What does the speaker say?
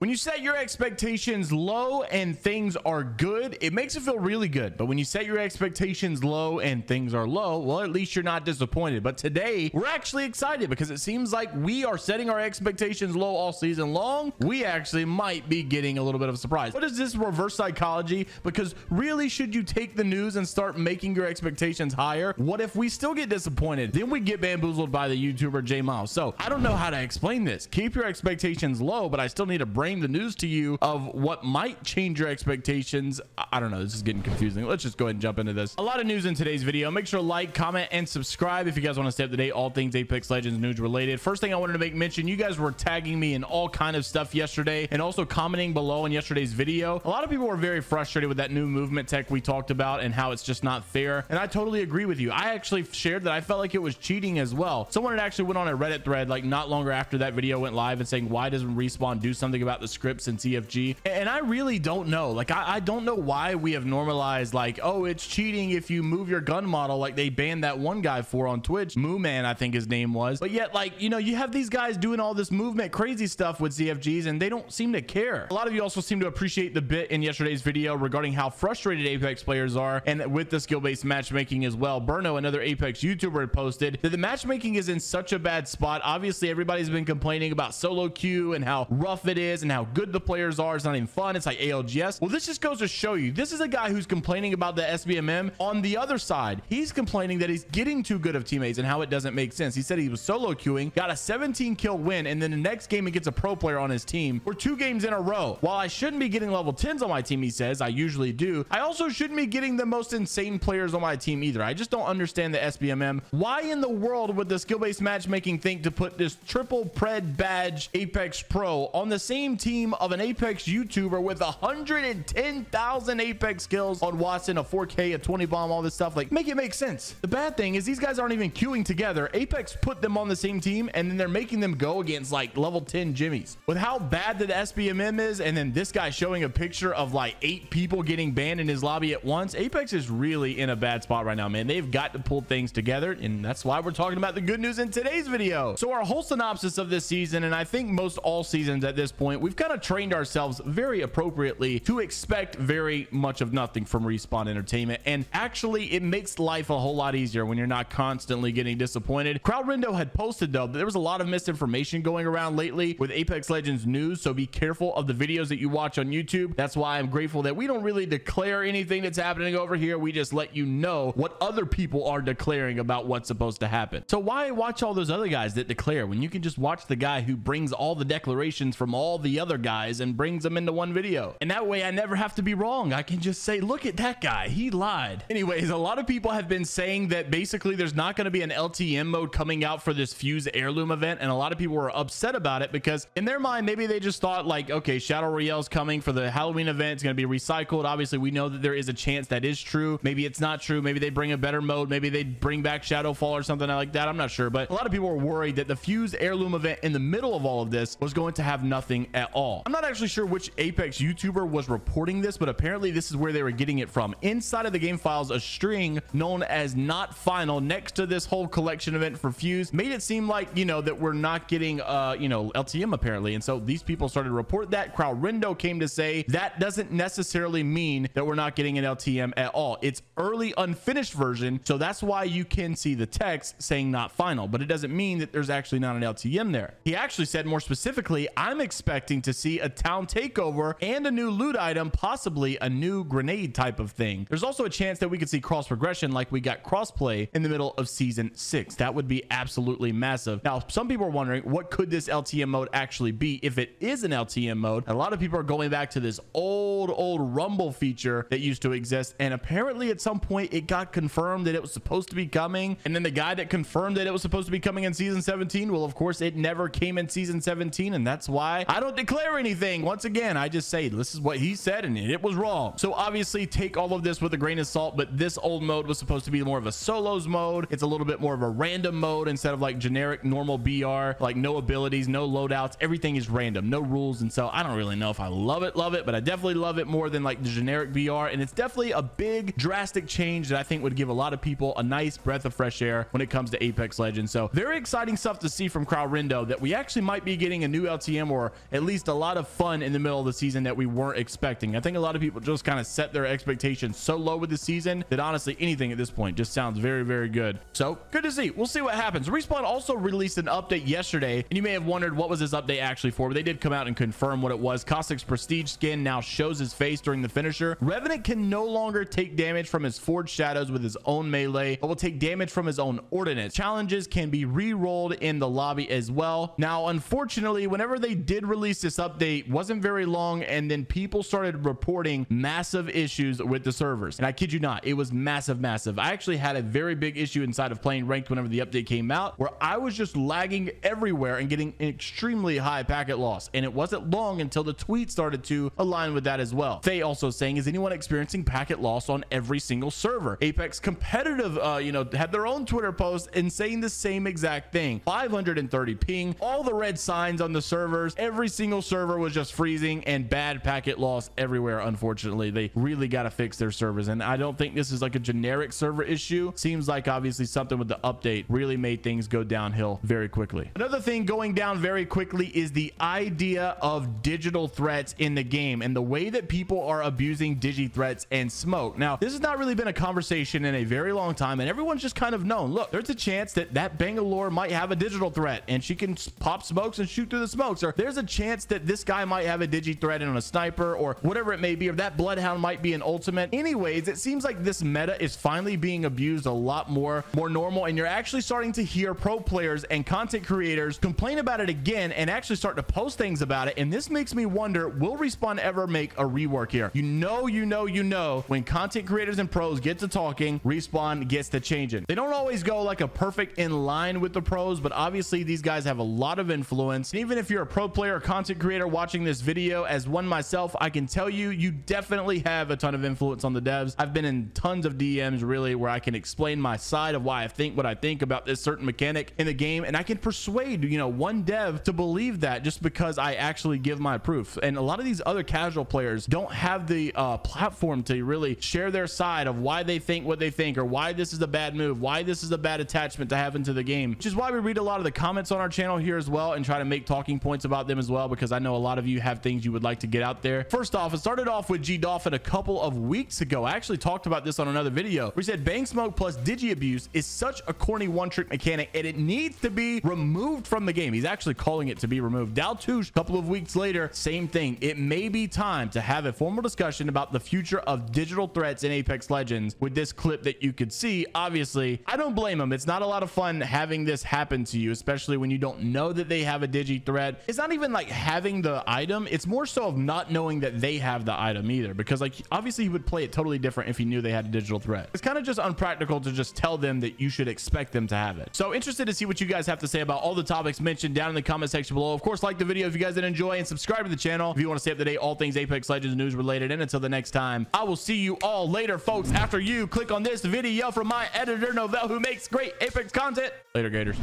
When you set your expectations low and things are good, it makes it feel really good. But when you set your expectations low and things are low, well, at least you're not disappointed. But today we're actually excited because it seems like we are setting our expectations low all season long. We actually might be getting a little bit of a surprise. What is this reverse psychology? Because really, should you take the news and start making your expectations higher? What if we still get disappointed? Then we get bamboozled by the YouTuber JMeyels. So I don't know how to explain this. Keep your expectations low, but I still need to bring the news to you of what might change your expectations. I don't know. This is getting confusing. Let's just go ahead and jump into this. A lot of news in today's video. Make sure to like, comment, and subscribe if you guys want to stay up to date all things Apex Legends news related. First thing I wanted to make mention, you guys were tagging me in all kind of stuff yesterday and also commenting below in yesterday's video. A lot of people were very frustrated with that new movement tech we talked about and how it's just not fair. And I totally agree with you. I actually shared that I felt like it was cheating as well. Someone had actually went on a Reddit thread like not longer after that video went live and saying, why doesn't Respawn do something about the scripts in CFG? And I really don't know. Like, I don't know why we have normalized like, oh, it's cheating if you move your gun model, like they banned that one guy for on Twitch, Moo Man, I think his name was. But yet, like, you know, you have these guys doing all this movement crazy stuff with CFGs and they don't seem to care. A lot of you also seem to appreciate the bit in yesterday's video regarding how frustrated Apex players are and with the skill-based matchmaking as well. Burno, another Apex YouTuber, had posted that the matchmaking is in such a bad spot. Obviously, everybody's been complaining about solo queue and how rough it is and how good the players are. It's not even fun. It's like ALGS. Well, this just goes to show you, this is a guy who's complaining about the SBMM. On the other side, he's complaining that he's getting too good of teammates and how it doesn't make sense. He said he was solo queuing, got a 17 kill win, and then the next game he gets a pro player on his team. We're 2 games in a row. While I shouldn't be getting level 10s on my team, he says, I usually do, I also shouldn't be getting the most insane players on my team either. I just don't understand the SBMM. Why in the world would the skill-based matchmaking think to put this triple pred badge Apex Pro on the same team of an Apex YouTuber with 110,000 Apex kills on Watson, a 4K, a 20 bomb, all this stuff? Like, make it make sense. The bad thing is these guys aren't even queuing together. Apex put them on the same team and then they're making them go against like level 10 Jimmies. With how bad the SBMM is, and then this guy showing a picture of like 8 people getting banned in his lobby at once, Apex is really in a bad spot right now, man. They've got to pull things together, and that's why we're talking about the good news in today's video. So our whole synopsis of this season, and I think most all seasons at this point, we've kind of trained ourselves very appropriately to expect very much of nothing from Respawn Entertainment, and actually it makes life a whole lot easier when you're not constantly getting disappointed. Crowdrindo had posted though that there was a lot of misinformation going around lately with Apex Legends news, so be careful of the videos that you watch on YouTube. That's why I'm grateful that we don't really declare anything that's happening over here. We just let you know what other people are declaring about what's supposed to happen. So why watch all those other guys that declare when you can just watch the guy who brings all the declarations from all the other guys and brings them into one video? And that way I never have to be wrong. I can just say, look at that guy, he lied. Anyways, a lot of people have been saying that basically there's not going to be an LTM mode coming out for this Fuse heirloom event, and a lot of people were upset about it because in their mind maybe they just thought like, okay, Shadow Royale's coming for the Halloween event, it's going to be recycled. Obviously we know that there is a chance that is true. Maybe it's not true. Maybe they bring a better mode. Maybe they bring back Shadowfall or something like that. I'm not sure, but a lot of people were worried that the Fuse heirloom event in the middle of all of this was going to have nothing at all. I'm not actually sure which Apex YouTuber was reporting this, but apparently this is where they were getting it from. Inside of the game files, a string known as not final next to this whole collection event for Fuse made it seem like, you know, that we're not getting you know, LTM apparently. And so these people started to report that. Crowdrindo came to say that doesn't necessarily mean that we're not getting an LTM at all. It's early unfinished version, so that's why you can see the text saying not final, but it doesn't mean that there's actually not an LTM there. He actually said more specifically, I'm expecting to see a town takeover and a new loot item, possibly a new grenade type of thing. There's also a chance that we could see cross progression like we got crossplay in the middle of season 6. That would be absolutely massive. Now, some people are wondering, what could this LTM mode actually be if it is an LTM mode? A lot of people are going back to this old Rumble feature that used to exist, and apparently at some point it got confirmed that it was supposed to be coming, and then the guy that confirmed that it was supposed to be coming in season 17, well, of course it never came in season 17, and that's why I don't declare anything. Once again, I just say this is what he said and it was wrong. So obviously take all of this with a grain of salt, but this old mode was supposed to be more of a solos mode. It's a little bit more of a random mode instead of like generic normal BR, like no abilities, no loadouts, everything is random, no rules. And so I don't really know if I love it, but I definitely love it more than like the generic BR, and it's definitely a big drastic change that I think would give a lot of people a nice breath of fresh air when it comes to Apex Legends. So very exciting stuff to see from Crowdrindo, that we actually might be getting a new LTM, or at least released a lot of fun in the middle of the season that we weren't expecting. I think a lot of people just kind of set their expectations so low with the season that honestly anything at this point just sounds very, very good. So good to see. We'll see what happens. Respawn also released an update yesterday, and you may have wondered what was this update actually for, but they did come out and confirm what it was. Caustic's prestige skin now shows his face during the finisher. Revenant can no longer take damage from his forged shadows with his own melee, but will take damage from his own ordnance. Challenges can be re-rolled in the lobby as well. Now, unfortunately, whenever they did release this update, wasn't very long, and then people started reporting massive issues with the servers. And I kid you not, it was massive. I actually had a very big issue inside of playing ranked whenever the update came out, where I was just lagging everywhere and getting an extremely high packet loss. And it wasn't long until the tweet started to align with that as well. Faye also saying, is anyone experiencing packet loss on every single server? Apex Competitive, had their own Twitter post and saying the same exact thing. 530 ping, all the red signs on the servers, every single server was just freezing and bad packet loss everywhere. Unfortunately, they really got to fix their servers. And I don't think this is like a generic server issue. Seems like obviously something with the update really made things go downhill very quickly. Another thing going down very quickly is the idea of digital threats in the game and the way that people are abusing digi threats and smoke. Now, this has not really been a conversation in a very long time, and everyone's just kind of known, look, there's a chance that Bangalore might have a digital threat and she can pop smokes and shoot through the smokes, or there's a chance that this guy might have a digi threat and a sniper or whatever it may be, or that bloodhound might be an ultimate. Anyways, it seems like this meta is finally being abused a lot more normal, and you're actually starting to hear pro players and content creators complain about it again and actually start to post things about it. And this makes me wonder, will Respawn ever make a rework here? You know, when content creators and pros get to talking, Respawn gets to changing. They don't always go like a perfect in line with the pros, but obviously these guys have a lot of influence. And even if you're a pro player or content creator watching this video, as one myself, I can tell you, you definitely have a ton of influence on the devs. I've been in tons of DMs really where I can explain my side of why I think what I think about this certain mechanic in the game, and I can persuade one dev to believe that just because I actually give my proof. And a lot of these other casual players don't have the platform to really share their side of why they think what they think, or why this is a bad move, why this is a bad attachment to have into the game, which is why we read a lot of the comments on our channel here as well and try to make talking points about them as well, because I know a lot of you have things you would like to get out there. First off, it started off with G Dolphin a couple of weeks ago. I actually talked about this on another video. We said bang smoke plus digi abuse is such a corny one-trick mechanic and it needs to be removed from the game. He's actually calling it to be removed. Daltouche, a couple of weeks later, same thing. It may be time to have a formal discussion about the future of digital threats in Apex Legends with this clip that you could see. Obviously, I don't blame him. It's not a lot of fun having this happen to you, especially when you don't know that they have a digi threat. It's not even like having the item. It's more so of not knowing that they have the item either, because like obviously he would play it totally different if he knew they had a digital threat. It's kind of just unpractical to just tell them that you should expect them to have it. So interested to see what you guys have to say about all the topics mentioned down in the comment section below. Of course, like the video if you guys did enjoy, and subscribe to the channel if you want to stay up to date all things Apex Legends news related. And until the next time, I will see you all later, folks, after you click on this video from my editor Novell, who makes great Apex content. Later, Gators.